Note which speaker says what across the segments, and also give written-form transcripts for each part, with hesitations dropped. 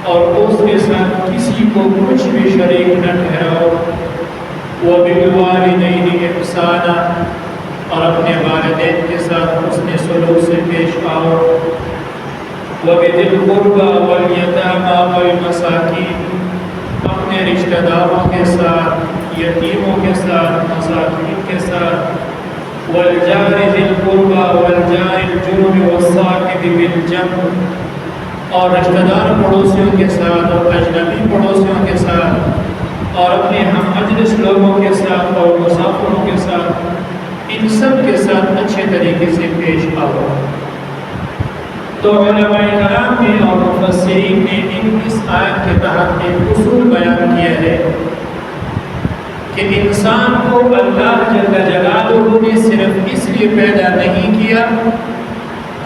Speaker 1: اور اس کے ساتھ کسی کو کچھ بھی شریک نہ ٹھہراؤ۔ وَبِالْوَالِدَيْنِ إِحْسَانًا، اور اپنے والدین کے ساتھ حسن سلوک سے پیش آؤ۔ وَبِذِي الْقُرْبَى وَالْيَتَامَى وَالْمَسَاكِينِ، اپنے رشتہ داروں کے ساتھ، یتیموں کے ساتھ، مساکین کے ساتھ۔ وَالْجَارِ ذِي الْقُرْبَى وَالْجَارِ الْجُنُبِ وَالصَّاحِبِ بِالْجَنبِ، اور رشتہ دار پڑوسیوں کے ساتھ اور اجنبی پڑوسیوں کے ساتھ اور اپنے ہم مجلس لوگوں کے ساتھ اور مسافروں کے ساتھ، ان سب کے ساتھ اچھے طریقے سے پیش آؤ۔ تو علماء کرام نے اور مفسرین نے اس آیت کے تحت ایک اصول بیان کیا ہے کہ انسان کو اللہ جل جلالہ نے صرف اس لیے پیدا نہیں کیا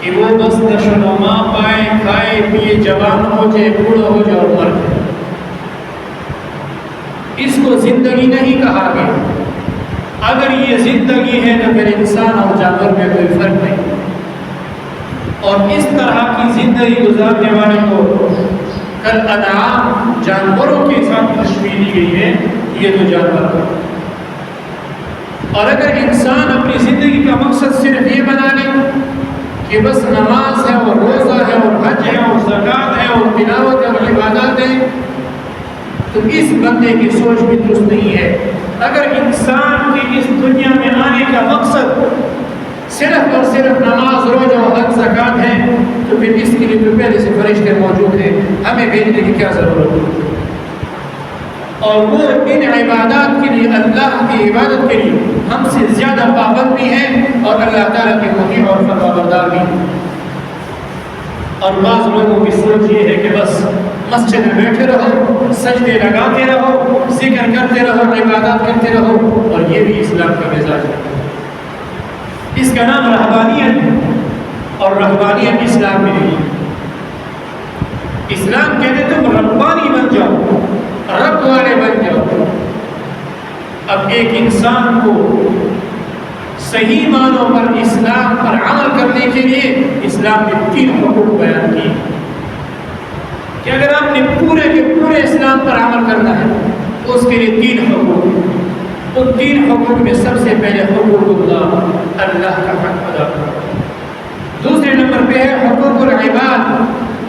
Speaker 1: کہ وہ بس نشو نما پائے، کھائے پیے، جوان ہو جائے، بوڑھا ہو جائے اور مر جائے۔ اس کو زندگی نہیں کہا گیا۔ اگر یہ زندگی ہے تو پھر انسان اور جانور میں کوئی فرق نہیں، اور اس طرح کی زندگی گزارنے والے کو کل انعام جانوروں کے ساتھ تشبیہ دی گئی ہے، یہ تو جانور ہے۔ اور اگر انسان اپنی زندگی کا مقصد صرف یہ بنا لے کہ بس نماز ہے اور روزہ ہے اور حج ہے اور زکوٰۃ ہے اور تلاوت ہے اور عبادات ہے، تو اس بندے کی سوچ بھی درست نہیں ہے۔ اگر انسان کی اس دنیا میں آنے کا مقصد صرف اور صرف نماز، روزہ اور حج زکوٰۃ ہے، تو پھر اس کے لیے تو پہلے سے فرشتے موجود ہیں، ہمیں بھیجنے کی کیا ضرورت ہے؟ اور وہ ان عبادات کے لیے، اللہ کی عبادت کے لیے ہم سے زیادہ پابند بھی ہیں اور اللہ تعالیٰ کے مطیع اور فرمانبردار بھی ہیں۔ اور بعض لوگوں کی سوچ یہ ہے کہ بس مسجد میں بیٹھے رہو، سجدے لگاتے رہو، ذکر کرتے رہو، عبادات کرتے رہو، اور یہ بھی اسلام کا مزاج ہے۔ اس کا نام رہبانیت ہے، اور رہبانیت اسلام میں نہیں ہے۔ اسلام کہتے تم ربانی بن جاؤ، رب والے بن جاؤ۔ اب ایک انسان کو صحیح معنوں پر اسلام پر عمل کرنے کے لیے اسلام نے 3 حقوق بیان کیے کہ اگر آپ نے پورے کے پورے اسلام پر عمل کرنا ہے تو اس کے لیے 3 حقوق۔ ان 3 حقوق میں سب سے پہلے حقوق اللہ کا حق ادا کرو، دوسرے نمبر پہ ہے حقوق العباد،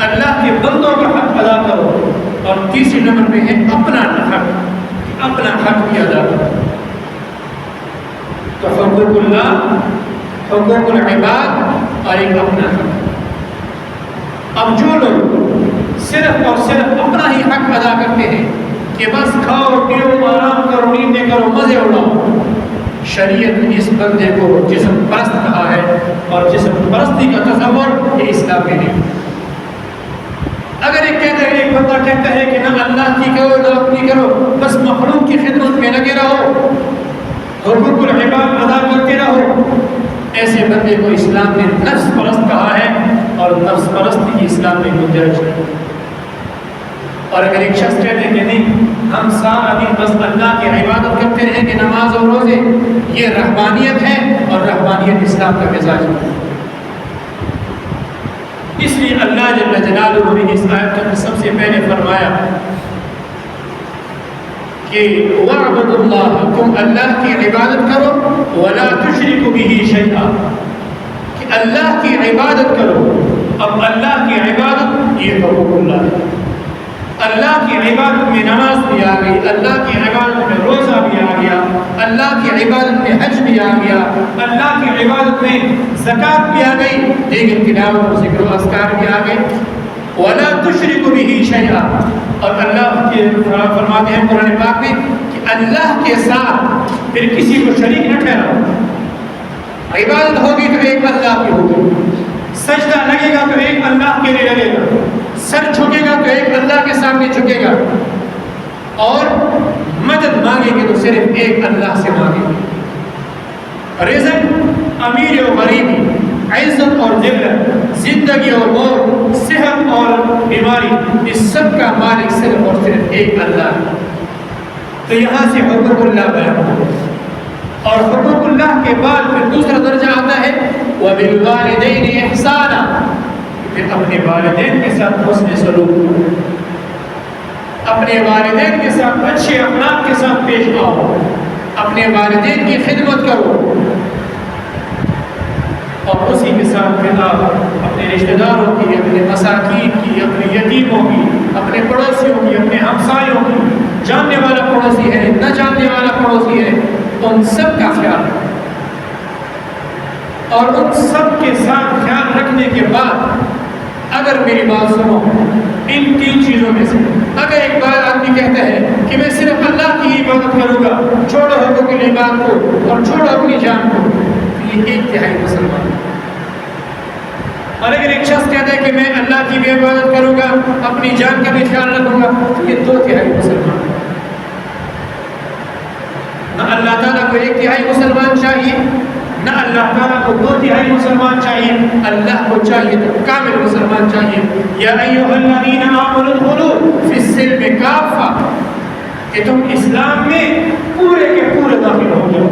Speaker 1: اللہ کے بندوں کا حق ادا کرو، اور تیسرے نمبر پہ ہے اپنا حق بھی ادا کرو۔ تو حقوق اللہ، حقوق العباد اور ایک اپنا حق۔ اب جو لوگ صرف اور صرف اپنا ہی حق ادا کرتے ہیں کہ بس کھاؤ پیو، آرام کرو، نیندیں کرو، مزے اڑاؤ، شریعت نے اس بندے کو جسم پرست کہا ہے، اور جسم پرستی کا تصور یہ اسلام میں نہیں۔ اگر ایک بندہ کہتا ہے کہ نہ اللہ کی کرو نہ اپنی کرو، بس مخلوق کی خدمت میں لگے رہو، حقوق العباد ادا کرتے رہو، ایسے بندے کو اسلام نے نفس پرست کہا ہے، اور نفس پرستی کی اسلام میں گنجائش ہے۔ اور اگر ایک شخص کہتے ہیں کہ نہیں ہم سارا دن بس اللہ کی عبادت کرتے رہیں کہ نماز اور روزے، یہ رہبانیت ہے، اور رہبانیت اسلام کا مزاج ہے۔ اس لیے اللہ جل جلالہ نے اس آیت میں سب سے پہلے فرمایا کہ وَاعْبُدُوا اللَّهَ، تم اللہ کی عبادت کرو، وَلَا تُشْرِكُوا بِهِ شَيْئًا، کہ اللہ کی عبادت کرو۔ اب اللہ کی عبادت یہ حقوق اللہ ہے۔ اللہ کی عبادت میں نماز بھی آ گئی، اللہ کی عبادت میں روزہ بھی آ گیا، اللہ کی عبادت میں حج بھی آ گیا، اللہ کی عبادت میں زکوٰۃ بھی آ گئی، لیکن تلاوت اور ذکر و اذکار بھی آ گئے۔ وَلَا تُشْرِكُوا بِهِ شَيْئًا، اور اللہ کے فرماتے ہیں قرآن پاک میں کہ اللہ کے ساتھ پھر کسی کو شریک نہ ٹھہراؤ۔ عبادت ہوگی تو ایک اللہ کی ہوگی، سجدہ لگے گا تو ایک اللہ کے لیے لگے گا، سر جھکے گا تو ایک اللہ کے سامنے جھکے گا، اور مدد مانگے گے تو صرف ایک اللہ سے مانگے گے۔ رزق، امیر و غریبی، عزت اور ذلت، زندگی اور موت، صحت اور بیماری، اس سب کا مالک صرف اور صرف ایک اللہ ہے۔ تو یہاں سے حقوق اللہ بیان ہو، اور حقوق اللہ کے بعد پھر دوسرا درجہ آتا ہے وَبِالْوَالِدَيْنِ إِحْسَانًا، پھر اپنے والدین کے ساتھ حسن سلوک۔ اپنے والدین کے ساتھ اچھے اخلاق کے ساتھ پیش آؤ، اپنے والدین کی خدمت کرو، اور اسی کے ساتھ پھر آپ اپنے رشتہ داروں کی، اپنے مساکین کی، اپنے یتیموں کی، اپنے پڑوسیوں کی، اپنے ہمسایوں کی، جاننے والا پڑوسی ہے، نہ جاننے والا پڑوسی ہے، ان سب کا خیال رکھو۔ اور ان سب کے ساتھ خیال رکھنے کے بعد اگر میری بات سنو، ان 3 چیزوں میں سے اگر ایک بار آدمی کہتا ہے کہ میں صرف اللہ کی عبادت کروں گا، چھوڑو حقوق العباد کو اور چھوڑو اپنی جان کو، یہ 1/3 مسلمان۔ اور اگر ایک شخص کہتا ہے کہ میں اللہ کی بھی عبادت کروں گا، اپنی جان کا بھی خیال رکھوں گا، یہ 2/3 مسلمان۔ نہ اللہ تعالیٰ کو 1/3 مسلمان چاہیے، نہ اللہ تعالیٰ کو 2/3 مسلمان چاہیے، اللہ کو چاہیے تو کامل مسلمان چاہیے۔ یا ایھا الذین آمنوا ادخلوا فی السلم کافہ، کہ تم اسلام میں پورے کے پورے داخل ہو جاؤ۔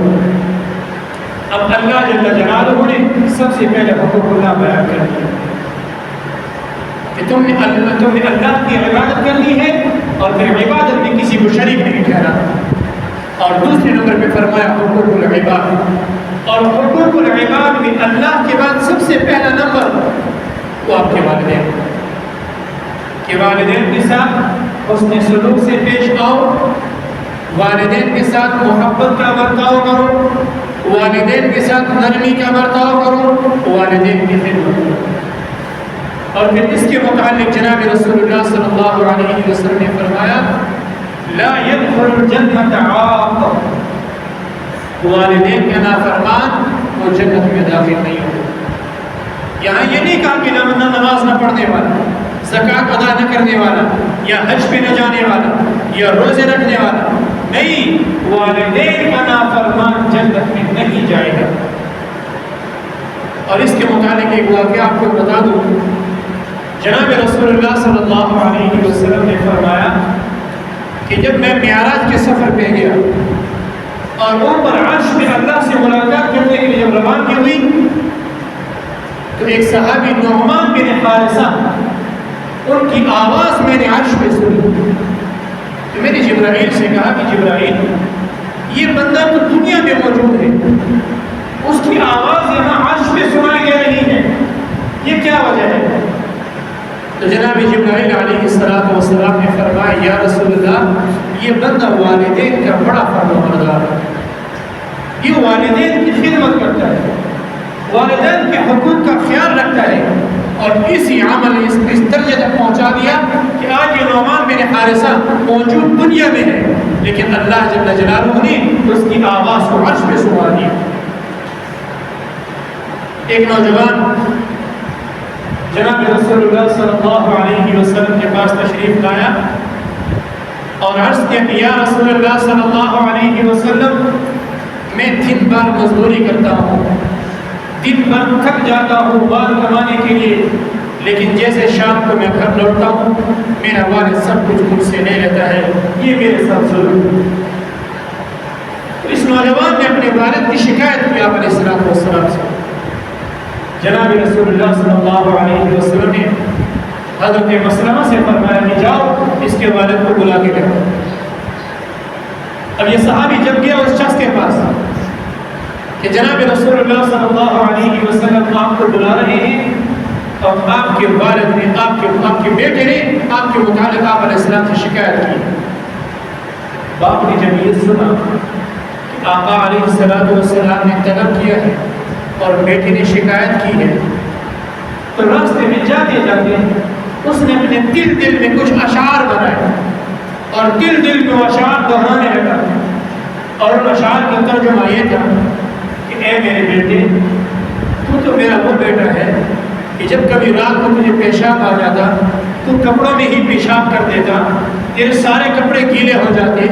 Speaker 1: اب اللہ جل جلالہ نے سب سے پہلے حقوق اللہ بیان کر دیا کہ تم نے اللہ کی عبادت کرنی ہے، اور پھر عبادت میں کسی کو شریک نہیں ٹھہرانا۔ اور دوسرے نمبر پہ فرمایا حقوق العباد، اور حقوق العباد میں اللہ کے بعد سب سے پہلا نمبر وہ آپ کے والدین کہ والدین کے ساتھ حسن سلوک سے پیش آؤ، والدین کے ساتھ محبت کا برتاؤ کرو، والدین کے ساتھ نرمی کا برتاؤ کرو، والدین کی خدمت کرو۔ اور پھر اس کے متعلق جناب رسول اللہ صلی اللہ علیہ وسلم نے فرمایا لا يدخل الجنة عاق، والدین کا نافرمان وہ جنت میں داخل نہیں ہوگا۔ یہاں یہ نہیں کہا کہ نماز نہ پڑھنے والا، زکوٰۃ ادا نہ کرنے والا، یا حج پہ نہ جانے والا، یا روزے رکھنے والا، نہیں، والدین کا نافرمان جنت میں نہیں جائے گا۔ اور اس کے متعلق ایک واقعہ آپ کو بتا دوں، جناب رسول اللہ صلی اللہ علیہ وسلم نے فرمایا کہ جب میں معراج کے سفر پہ گیا اور اوپر عرش میں اللہ سے ملاقات کرنے کے لیے جب روانگی ہوئی، تو ایک صحابی نعمان بن حارثہ، ان کی آواز میں نے عرش پہ سنی، تو میں نے جبرائیل سے کہا کہ جبرائیل، یہ بندہ تو دنیا میں موجود ہے، اس کی آواز یہاں عرش پہ سنائی دے رہی ہے، یہ کیا وجہ ہے؟ تو جناب جبرائیل علیہ السلام نے فرمایا یا رسول اللہ، یہ بندہ والدین کا بڑا فرمانبردار ہے، یہ والدین کی خدمت کرتا ہے، والدین کے حقوق کا خیال رکھتا ہے، اور اسی عمل نے اس درجے تک پہنچا دیا کہ آج یہ نعمان بن حارثہ موجود دنیا میں ہے، لیکن اللہ جل جلالہ نے اس کی آواز کو عرش پہ سنا دیا۔ ایک نوجوان جناب رسول اللہ صلی اللہ علیہ وسلم کے پاس تشریف لایا اور عرض کیا کہ یا رسول اللہ صلی اللہ علیہ وسلم، میں دن بھر مزدوری کرتا ہوں، دن بھر تھک جاتا ہوں مال کمانے کے لیے، لیکن جیسے شام کو میں گھر لوٹتا ہوں میرا والد سب کچھ مجھ سے لے لیتا ہے، یہ میرے ساتھ ظلم۔ تو اس نوجوان نے اپنے والد کی شکایت کی آپ علیہ السلام سے۔ جناب رسول اللہ صلی اللہ علیہ وسلم نے حضرت مسلمہ سے فرمایا کہ جاؤ اس کے والد کو بلا کے لاؤ۔ اب یہ صحابی جب گیا اس شخص کے پاس کہ جناب رسول اللہ صلی اللہ علیہ وسلم آپ کو بلا رہے ہیں، اور آپ کے والد نے آپ کے بیٹے نے آپ کے متعلق آپ علیہ السلام سے شکایت کی۔ باپ نے جب یہ سنا کہ آقا علیہ السلام نے طلب کیا ہے اور بیٹے نے شکایت کی ہے، تو راستے میں جاتے جاتے اس نے اپنے دل میں کچھ اشعار بنائے اور دل میں وہ اشعار دہرانے لگا، اور ان اشعار کا ترجمہ یہ تھا کہ اے میرے بیٹے، تو میرا وہ بیٹا ہے کہ جب کبھی رات کو مجھے پیشاب آ جاتا تو کپڑوں میں ہی پیشاب کر دیتا، تیرے سارے کپڑے گیلے ہو جاتے،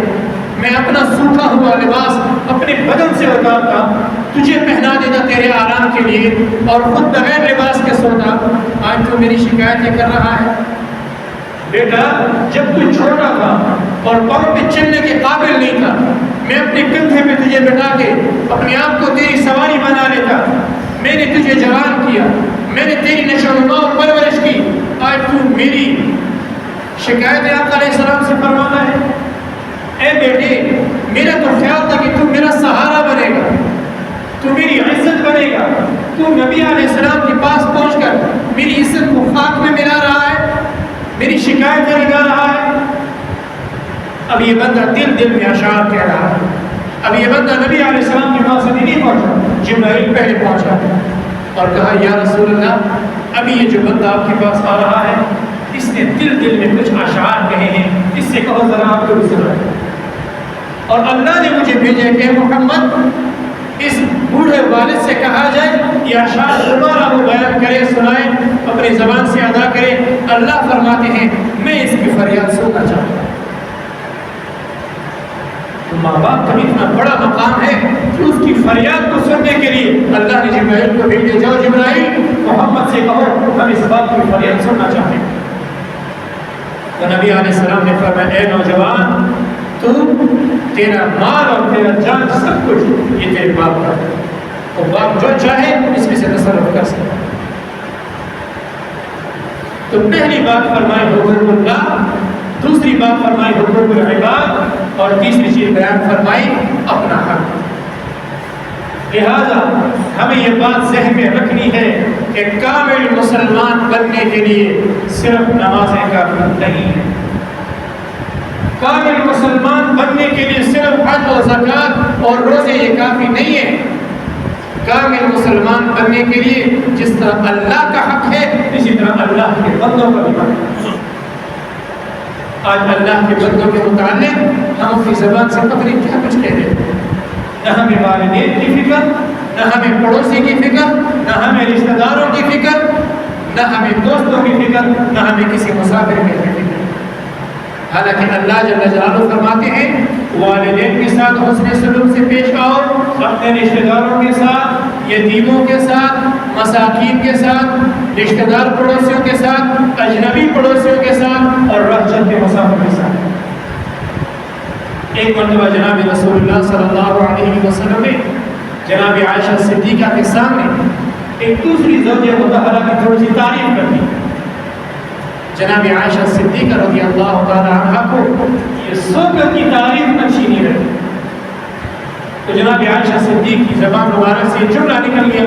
Speaker 1: میں اپنا سوکھا ہوا لباس اپنے بدن سے اتارتا، تجھے پہنا دیتا تیرے آرام کے لیے، اور خود بغیر لباس کے سوتا۔ آج تو میری شکایتیں کر رہا ہے۔ بیٹا، جب تو چھوٹا تھا اور پاؤں پہ چلنے کے قابل نہیں تھا، میں اپنے کندھے پہ تجھے بٹھا کے اپنے آپ کو تیری سواری بنا لیتا، میں نے تجھے جوان کیا، میں نے تیری نشو و نما اور پرورش کی، آج تو میری شکایت آقا علیہ السلام سے فرماتا ہے اے بیٹے میرا تو خیال تھا کہ تو میرا سہارا بنے گا، تو میری عزت بنے گا، تو نبی علیہ السلام کے پاس پہنچ کر میری عزت کو خاک میں ملا رہا ہے، میری شکایتیں لگا رہا ہے۔ اب یہ بندہ دل میں اشعار کہہ رہا ہے، اب یہ بندہ نبی علیہ السلام کے پاس ابھی نہیں پہنچا، جبرائیل پہلے پہنچا اور کہا یا رسول اللہ ابھی یہ جو بندہ آپ کے پاس آ رہا ہے اس نے دل میں کچھ اشعار کہے ہیں، اس سے کہو ذرا آپ کو بھی سنائے۔ اور اللہ نے مجھے بھیجا کہ محمد اس بوڑھے والد سے کہا جائے یہ اشعار دوبارہ وہ بیان کرے، سنائے، اپنی زبان سے ادا کرے۔ اللہ فرماتے ہیں میں اس کی فریاد سننا چاہتا ہوں۔ ماں باپ کا اتنا بڑا مقام ہے کہ اس کی فریاد کو سننے کے لیے اللہ نے جبرائیل کو بھیجے، جاؤ جبرائیل محمد سے کہو ہم اس بات کی فریاد سننا چاہتے ہیں۔ تو نبی علیہ السلام نے فرمایا اے نوجوان تو تیرا مال اور تیرا جان سب کچھ یہ تیرے باپ کا ہے، تو باپ جو چاہے اس میں سے تصرف کر سکتا۔ تو پہلی بات فرمائے حقوق اللہ، دوسری بات فرمائی حقوق العباد، اور تیسری چیز بیان فرمائی اپنا حق۔ لہذا ہمیں یہ بات ذہن میں رکھنی ہے کہ کامل مسلمان بننے کے لیے صرف نمازیں کافی نہیں ہیں، کامل مسلمان بننے کے لیے صرف حج و زکوٰۃ اور روزے یہ کافی نہیں ہے۔ کامل مسلمان بننے کے لیے جس طرح اللہ کا حق ہے اسی طرح اللہ کے بندوں کا بھی حق ہے۔ آج اللہ کے بندوں کے متعلق ہم اپنی زبان سے پتہ نہیں کیا کچھ کہہ رہے ہیں، نہ ہمیں والدین کی فکر، نہ ہمیں پڑوسی کی فکر، نہ ہمیں رشتہ داروں کی فکر، نہ ہمیں دوستوں کی فکر، نہ ہمیں کسی مسافر کی فکر۔ حالانکہ اللہ جل جلالہ فرماتے ہیں والدین کے ساتھ حسن سلوک سے پیش آؤ، اپنے رشتہ داروں کے ساتھ، یتیموں کے ساتھ، مساکین کے ساتھ، رشتہ دار پڑوسیوں کے ساتھ، اجنبی پڑوسیوں کے ساتھ، اور راہ چلتے مسافر کے ساتھ۔ ایک مرتبہ جناب رسول اللہ صلی اللہ علیہ وسلم نے جناب عائشہ صدیقہ کے سامنے ایک دوسری زوجہ مطہرہ کی تھوڑی سی تعریف کر دی۔ جناب عائشہ صدیقہ رضی اللہ تعالی عنہ کو یہ سوکر کی تعریف اچھی نہیں لگی، تو جناب عائشہ صدیق کی زبان مبارک سے جملہ نکل گیا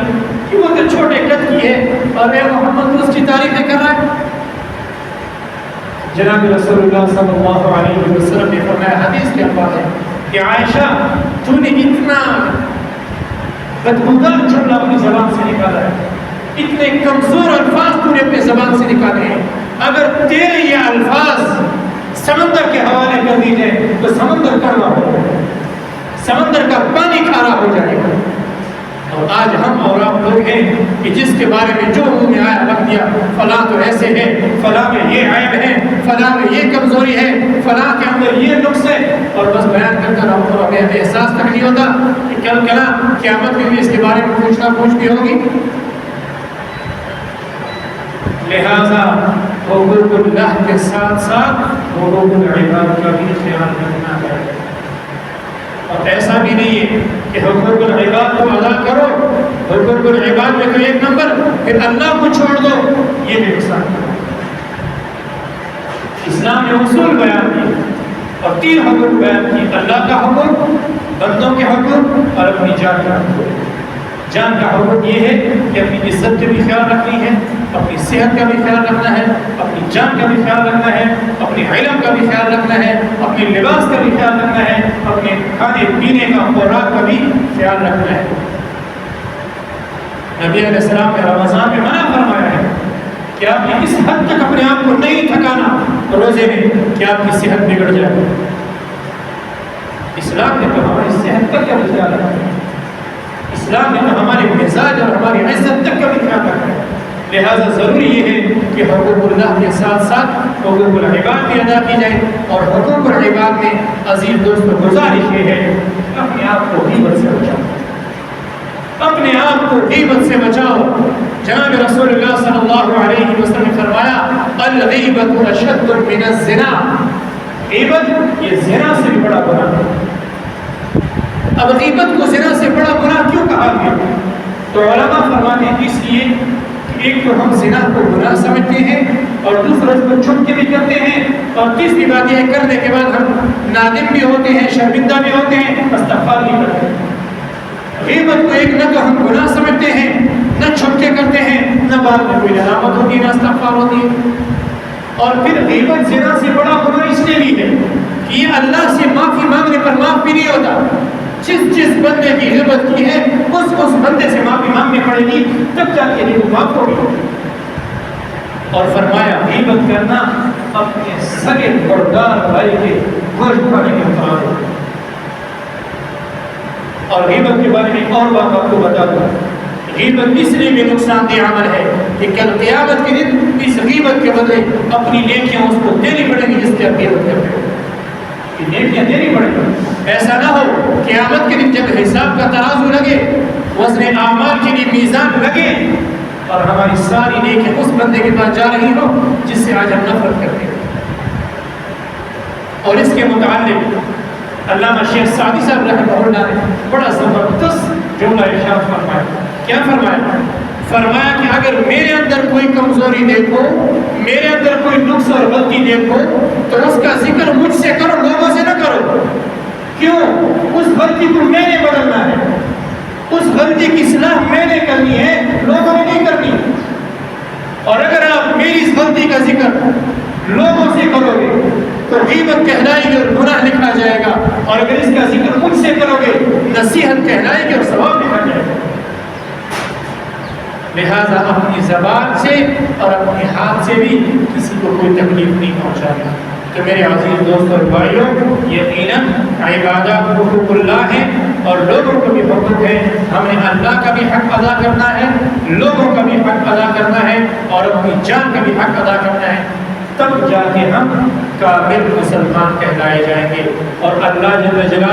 Speaker 1: کہ وہ تو چھوٹے قد کی ہے اور اے محمد اس کی تعریفیں کر رہا ہے۔ جناب رسول اللہ صلی اللہ علیہ وسلم نے فرمایا حدیث کے الفاظ ہے کہ عائشہ تو نے اتنا بدبودار جملہ اپنی زبان سے نکالا ہے، اتنے کمزور الفاظ تو نے اپنی زبان سے نکالے ہیں، اگر تیرے یہ الفاظ سمندر کے حوالے کر دی جائے تو سمندر کڑوا ہو جائے گا، سمندر کا پانی کھارا ہو جائے گا۔ اور آج ہم اور آپ لوگ ہیں کہ جس کے بارے میں جو منہ میں آیا رکھ دیا، فلاں تو ایسے ہے، فلاں میں یہ عیب ہے، فلاں میں یہ کمزوری ہے، فلاں کے اندر یہ نقص ہے، اور بس بیان کر کر ہمیں احساس تک نہیں ہوتا کہ کل کلا قیامت میں بھی اس کے بارے میں پوچھنا پوچھ بھی ہوگی۔ لہذا حقوق اللہ کے ساتھ ساتھ حقوق العباد کا بھی خیال رکھنا ہے، اور ایسا بھی نہیں ہے کہ حقوق العباد کو ادا کرو، حقوق العباد میں تو ایک نمبر، پھر اللہ کو چھوڑ دو، یہ بھی نقصان ہے۔ اسلام نے اصول بیان کیے اور 3 حقوق بیان کیے، اللہ کا حقوق، بندوں کے حقوق اور اپنی جان کا حقوق۔ جان کا حقوق یہ ہے کہ اپنی عزت کا بھی خیال رکھنی ہے، اپنی صحت کا بھی خیال رکھنا ہے، اپنی جان کا بھی خیال رکھنا ہے، اپنے علم کا بھی خیال رکھنا ہے، اپنے لباس کا بھی خیال رکھنا ہے، اپنے کھانے پینے کا خوراک کا بھی خیال رکھنا ہے۔ نبی علیہ السلام نے رمضان میں منع فرمایا ہے کہ آپ نے اس حد تک اپنے آپ کو نہیں تھکانا روزے میں کہ آپ کی صحت بگڑ جائے۔ اسلام نے تو ہماری صحت کا کیا خیال رکھا ہے، اسلام نے تو ہمارے مزاج اور ہماری عزت تک کا بھی خیال رکھا ہے۔ لہذا ضروری یہ ہے کہ حقوق اللہ کے ساتھ ساتھ حقوق العباد بھی ادا کی جائے، اور حقوق العباد میں عزیز دوستوں گزارش یہ ہے اپنے آپ کو غیبت سے بچاؤ، اپنے آپ کو غیبت سے بچاؤ۔ جناب رسول اللہ صلی اللہ علیہ وسلم نے فرمایا الغیبت اشد من الزنا، غیبت یہ زنا سے بھی بڑا گناہ ہے۔ اب غیبت کو زنا سے بڑا گناہ کیوں کہا گیا؟ تو علماء فرماتے ہیں اس لیے کہ ایک تو ہم زنا کو گناہ سمجھتے ہیں اور دوسرا اس کو چھپ کے بھی کرتے ہیں، اور تیسری بات یہ کرنے کے بعد ہم نادم بھی ہوتے ہیں، شرمندہ بھی ہوتے ہیں، استغفار بھی کرتے ہیں۔ غیبت کو ایک نہ تو ہم گناہ سمجھتے ہیں، نہ چھپ کے کرتے ہیں، نہ بعد میں کوئی علامت ہوتی ہے، نہ استغفار ہوتی ہے۔ اور پھر غیبت زنا سے بڑا گناہ اس لیے بھی ہے کہ یہ اللہ سے معافی مانگنے پر معاف بھی نہیں ہوتا۔ جس بندے کی غیبت کی ہے اس بندے سے معافی مانگنی پڑے گی، تب جا کے وہ معاف ہوگی۔ اور فرمایا غیبت کرنا اپنے سگے بردار بھائی کے گوشت کھانے کے مقابلے۔ اور غیبت کے بارے میں اور بات آپ کو بتا دوں، غیبت اس لیے بھی نقصان دہ عمل ہے کہ کل قیامت کے دن اس غیبت کے بدلے اپنی نیکیاں اس کو دینی پڑیں گی جس کی آپ غیبت کرتے ہو، کہ نیکیاں دینی پڑیں گی۔ ایسا نہ ہو قیامت کے دن جب حساب کا ترازو لگے، وزن اعمال کے لیے میزان لگے، اور ہماری ساری نیکیاں اس بندے کے پاس جا رہی ہو جس سے آج ہم نفرت کرتے ہیں۔ اور اس کے متعلق علامہ شیخ سعدی صاحب رحمہ اللہ نے بڑا زبردست جملہ ارشاد فرمایا۔ کیا فرمایا؟ فرمایا کہ اگر میرے اندر کوئی کمزوری دیکھو، میرے اندر کوئی نقص اور غلطی دیکھو تو اس کا ذکر مجھ سے کرو، لوگوں سے نہ کرو۔ کیوں؟ اس غلطی کو میں نے بدلنا ہے، اس غلطی کی اصلاح میں نے کرنی ہے، لوگوں نے نہیں کرنی۔ اور اگر آپ میری اس غلطی کا ذکر لوگوں سے کرو گے تو غیبت کہلائے گی اور گناہ لکھا جائے گا، اور اگر اس کا ذکر مجھ سے کرو گے نصیحت کہلائے گی اور ثواب لکھا جائے گا۔ لہذا اپنی زبان سے اور اپنے ہاتھ سے بھی کسی کو کوئی تکلیف نہیں پہنچانا۔ تو میرے عزیز دوستوں اور بھائیوں، یقیناً عبادات حقوق اللہ ہیں اور لوگوں کو بھی حقوق ہے۔ ہمیں اللہ کا بھی حق ادا کرنا ہے، لوگوں کا بھی حق ادا کرنا ہے، اور اپنی جان کا بھی حق ادا کرنا ہے، تب جا کے ہم کامل مسلمان کہلائے جائیں گے۔ اور اللہ جل جلالہ